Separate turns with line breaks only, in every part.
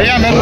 भैया मेरे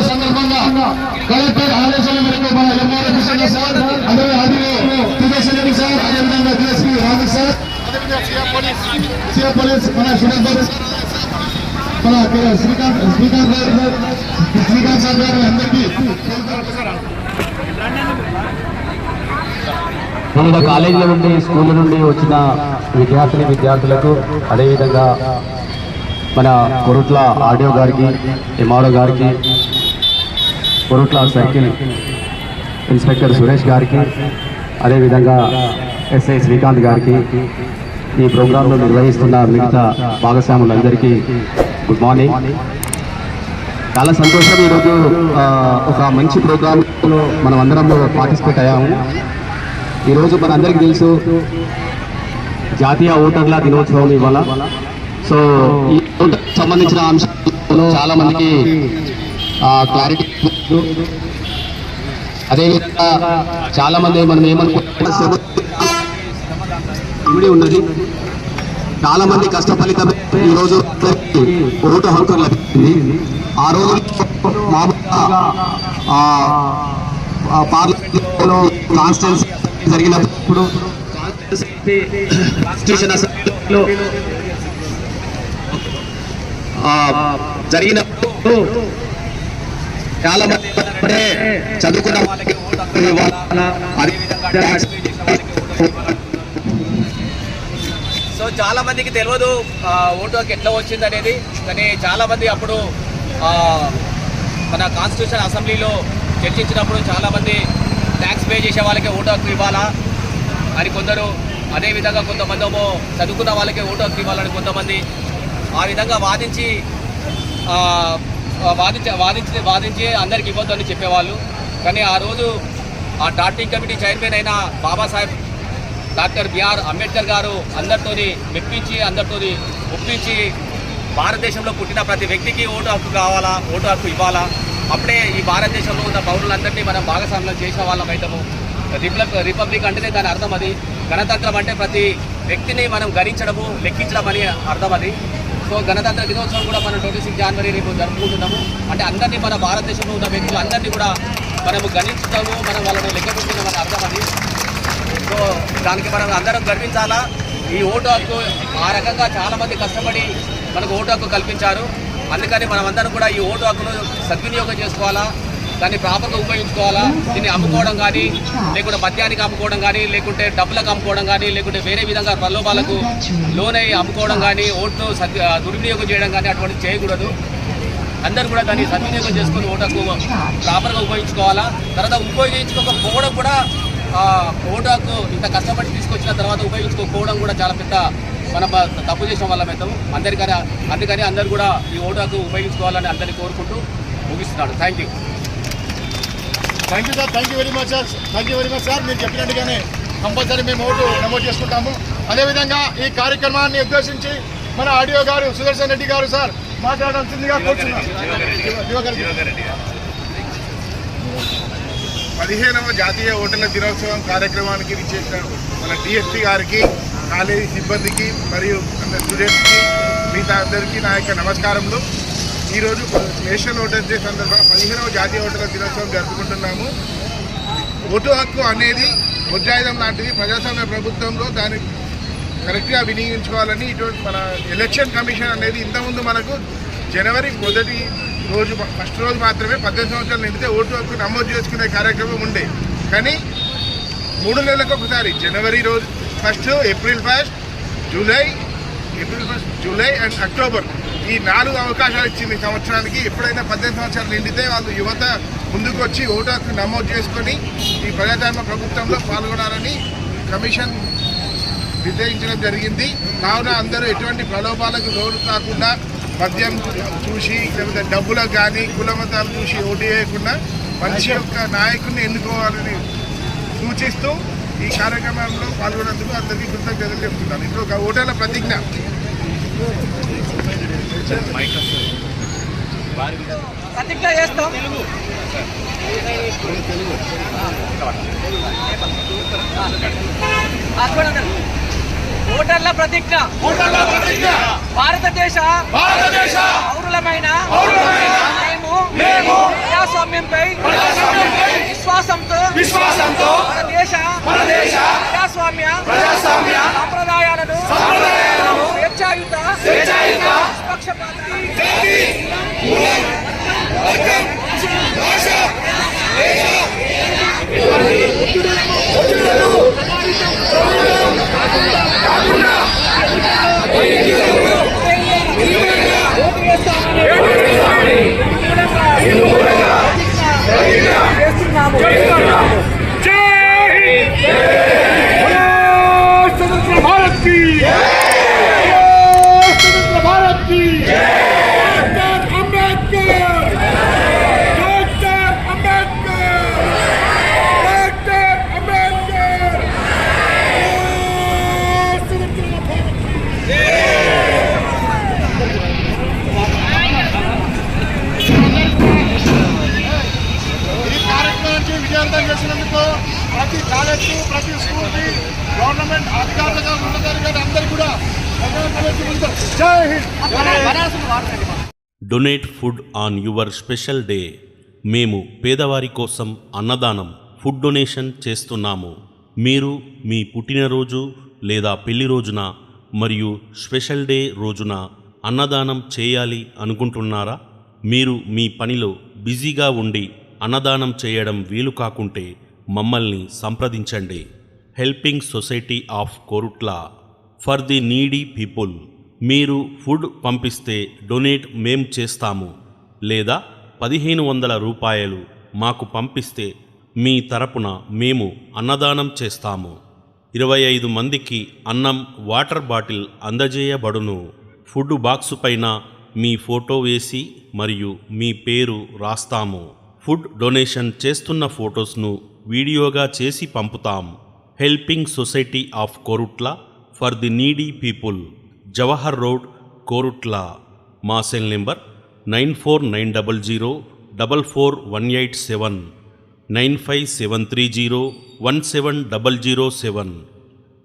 సందర్భంగా కలెక్టర్ ఆదేశాల మేరకు మన ఎంఆర్ఓ కృష్ణ సార్, అదే రెడ్డి సార్, అదేవిధంగా డిఎస్పీ రాజు సార్, సిఆర్ పోలీస్ మన సురేష్ గారు, మన శ్రీకాంత్ సార్ గారు అందరికీ
వివిధ కాలేజీల నుండి స్కూళ్ళ నుండి వచ్చిన విద్యార్థులకు అదేవిధంగా మన కొరుట్ల ఆర్డీఓ గారికి, ఎంఆర్ఓ గారికి, కొరుట్ల సర్కిల్ ఇన్స్పెక్టర్ సురేష్ గారికి, అదేవిధంగా ఎస్ఐ శ్రీకాంత్ గారికి, ఈ ప్రోగ్రాంలో నిర్వహిస్తున్న మిగతా భాగస్వాములందరికీ గుడ్ మార్నింగ్. చాలా సంతోషం. ఈరోజు ఒక మంచి ప్రోగ్రాంలో మనం అందరం పార్టిసిపేట్ అయ్యాము. ఈరోజు మనందరికీ తెలుసు జాతీయ ఓటర్ల దినోత్సవం ఇవాళ. సో ఈ సంబంధించిన అంశాలు చాలా మందికి క్లారిటీ, అదేవిధంగా చాలా మంది మనం ఏమనుకుంటున్నది ఉన్నది. చాలా మంది కష్ట ఫలితం ఈరోజు ఓటు హక్కు లభించింది. ఆ రోజు మామూలుగా పార్లమెంట్లో కాన్స్టిట్యున్సీ జరిగినప్పుడు కాన్స్టిట్యూషన్ అసెంబ్లీలో జరిగినప్పుడు చాలా మంది చదువుకున్న వాళ్ళకి
సో చాలా మందికి తెలియదు ఓటు హక్కు ఎట్లా వచ్చింది అనేది. కానీ చాలా మంది అప్పుడు మన కాన్స్టిట్యూషన్ అసెంబ్లీలో చర్చించినప్పుడు చాలామంది ట్యాక్స్ పే చేసే వాళ్ళకి ఓటు హక్కు ఇవ్వాలా అని కొందరు, అదేవిధంగా కొంతమంది ఏమో చదువుకున్న వాళ్ళకి ఓటు హక్కు ఇవ్వాలని కొంతమంది ఆ విధంగా వాదించి అందరికి ఇవ్వద్దని చెప్పేవాళ్ళు. కానీ ఆ రోజు ఆ డార్టింగ్ కమిటీ చైర్మన్ అయిన బాబాసాహెబ్ డాక్టర్ బిఆర్ అంబేద్కర్ గారు అందరితోని మెప్పించి, అందరితోని ఒప్పించి భారతదేశంలో పుట్టిన ప్రతి వ్యక్తికి ఓటు హక్కు కావాలా, ఓటు హక్కు ఇవ్వాలా. అప్పుడే ఈ భారతదేశంలో ఉన్న పౌరులందరినీ మనం భాగస్వామ్యం చేసిన వాళ్ళం అవుతాము. రిపబ్లిక్ అంటేనే దాని అర్థం అది. గణతంత్రం అంటే ప్రతి వ్యక్తిని మనం గణించడము, లెక్కించడం అని అర్థం అది. సో గణతంత్ర దినోత్సవం కూడా మనం 26 జనవరి రేపు జరుపుకుంటున్నాము. అంటే అందరినీ మన భారతదేశంలో ఉన్న వ్యక్తులు అందరినీ కూడా మనము గణించుతాము, మనం వాళ్ళని లెక్క పెట్టుకున్నామని అర్థం అది. సో దానికి మనం అందరం గర్వించాలా. ఈ ఓటు హక్కు ఆ రకంగా చాలామంది కష్టపడి మనకు ఓటు హక్కు కల్పించారు. అందుకని మనం అందరం కూడా ఈ ఓటు హక్కును సద్వినియోగం చేసుకోవాలా, దాన్ని ప్రాపర్గా ఉపయోగించుకోవాలా. దీన్ని అమ్ముకోవడం కానీ, లేకుంటే మద్యానికి అమ్ముకోవడం కానీ, లేకుంటే డబ్బులకు అమ్ముకోవడం కానీ, లేకుంటే వేరే విధంగా ప్రలోభాలకు లోనై అమ్ముకోవడం కానీ, ఓటును దుర్వినియోగం చేయడం కానీ అటువంటి చేయకూడదు. అందరూ కూడా దాన్ని సద్వినియోగం చేసుకొని ఓటు హక్కు ప్రాపర్గా ఉపయోగించుకోవాలా. తర్వాత ఉపయోగించుకోకపోవడం కూడా ఓటు హక్కు ఇంత కష్టపడి తీసుకొచ్చిన తర్వాత ఉపయోగించుకోకపోవడం కూడా చాలా పెద్ద మనం తప్పు చేసిన వాళ్ళం అవుతాము. అందుకని అందరూ కూడా ఈ ఓటు హక్కు ఉపయోగించుకోవాలని అందరినీ కోరుకుంటూ ముగిస్తున్నాడు. Thank you
sir. Thank you very much sir. మీరు చెప్పినట్టుగానే కంపల్సరీ మేము ఓటు నమోదు చేసుకుంటాము. అదేవిధంగా ఈ కార్యక్రమాన్ని ఉద్దేశించి మన ఆడియో గారు సుదర్శన్ రెడ్డి గారు సార్ మాట్లాడాల్సిందిగా కోరుతున్నాను.
15వ జాతీయ ఓటర్ల దినోత్సవం కార్యక్రమానికి విచ్చేసిన మన డిఎస్పీ గారికి, కాలేజీ సిబ్బందికి మరియు స్టూడెంట్స్కి, మిగతా అందరికీ నా యొక్క నమస్కారములు. ఈరోజు నేషనల్ ఓటర్స్ డే సందర్భంగా 15వ జాతీయ ఓటర్ల దినోత్సవం జరుపుకుంటున్నాము. ఓటు హక్కు అనేది వజ్రాయుధం లాంటిది. ప్రజాస్వామ్య ప్రభుత్వంలో దాన్ని కరెక్ట్గా వినియోగించుకోవాలని ఇటువంటి మన ఎలక్షన్ కమిషన్ అనేది ఇంతకుముందు మనకు జనవరి మొదటి రోజు ఫస్ట్ రోజు మాత్రమే 18 సంవత్సరాలు నిండితే ఓటు హక్కు నమోదు చేసుకునే కార్యక్రమం ఉండే. కానీ 3 నెలలకు ఒకసారి జనవరి రోజు first, April 1, July and October ఈ 4 అవకాశాలు ఇచ్చింది సంవత్సరానికి. ఎప్పుడైనా 18 సంవత్సరాలు నిండితే వాళ్ళు యువత ముందుకు వచ్చి ఓటు హక్కు నమోదు చేసుకొని ఈ ప్రజాస్వామ్య ప్రభుత్వంలో పాల్గొనాలని కమిషన్ నిర్ణయించడం జరిగింది. కావున అందరూ ఎటువంటి ప్రలోభాలకు లోను కాకుండా, మద్యం చూసి లేకపోతే డబ్బులకు కానీ కులమతాలు చూసి ఓటు వేయకుండా మంచి యొక్క నాయకుడిని ఎన్నుకోవాలని సూచిస్తూ ఈ కార్యక్రమంలో పాల్గొనేందుకు అందరికీ కృతజ్ఞతలు చెప్తున్నాను. ఇప్పుడు ఒక ఓటర్ల ప్రతిజ్ఞ.
ఓటర్ల ప్రతిజ్ఞ. భారతదేశ పౌరులమైన మేము ప్రజాస్వామ్యంపై విశ్వాసంతో మన దేశ ప్రజాస్వామ్య సంప్రదాయాలను స్వేచ్ఛాయుత నిష్పక్షపాత
విజయవంతం చేసినందుకు ప్రతి కాలేజీ, ప్రతి స్కూల్కి, గవర్నమెంట్ అధికారులుగా ఉన్నదాన్ని అందరికీ కూడా జై Hind.
Donate food on your special day. మేము పేదవారి కోసం అన్నదానం ఫుడ్ డొనేషన్ చేస్తున్నాము. మీరు మీ పుట్టినరోజు లేదా పెళ్లి రోజున మరియు స్పెషల్ డే రోజున అన్నదానం చేయాలి అనుకుంటున్నారా? మీరు మీ పనిలో బిజీగా ఉండి అన్నదానం చేయడం వీలు కాకుంటే మమ్మల్ని సంప్రదించండి. Helping society of Korutla for the needy people. మీరు ఫుడ్ పంపిస్తే డొనేట్ మేం చేస్తాము, లేదా 1500 రూపాయలు మాకు పంపిస్తే మీ తరపున మేము అన్నదానం చేస్తాము. 25 మందికి అన్నం, వాటర్ బాటిల్ అందజేయబడును. ఫుడ్ బాక్సు పైన మీ ఫోటో వేసి మరియు మీ పేరు రాస్తాము. ఫుడ్ డొనేషన్ చేస్తున్న ఫొటోస్ను వీడియోగా చేసి పంపుతాం. Helping society of Korutla for the needy people, Jawahar road, Korutla. మా సెల్ నెంబర్ 9490044187, 9573017007,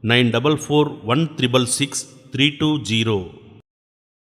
9441666320.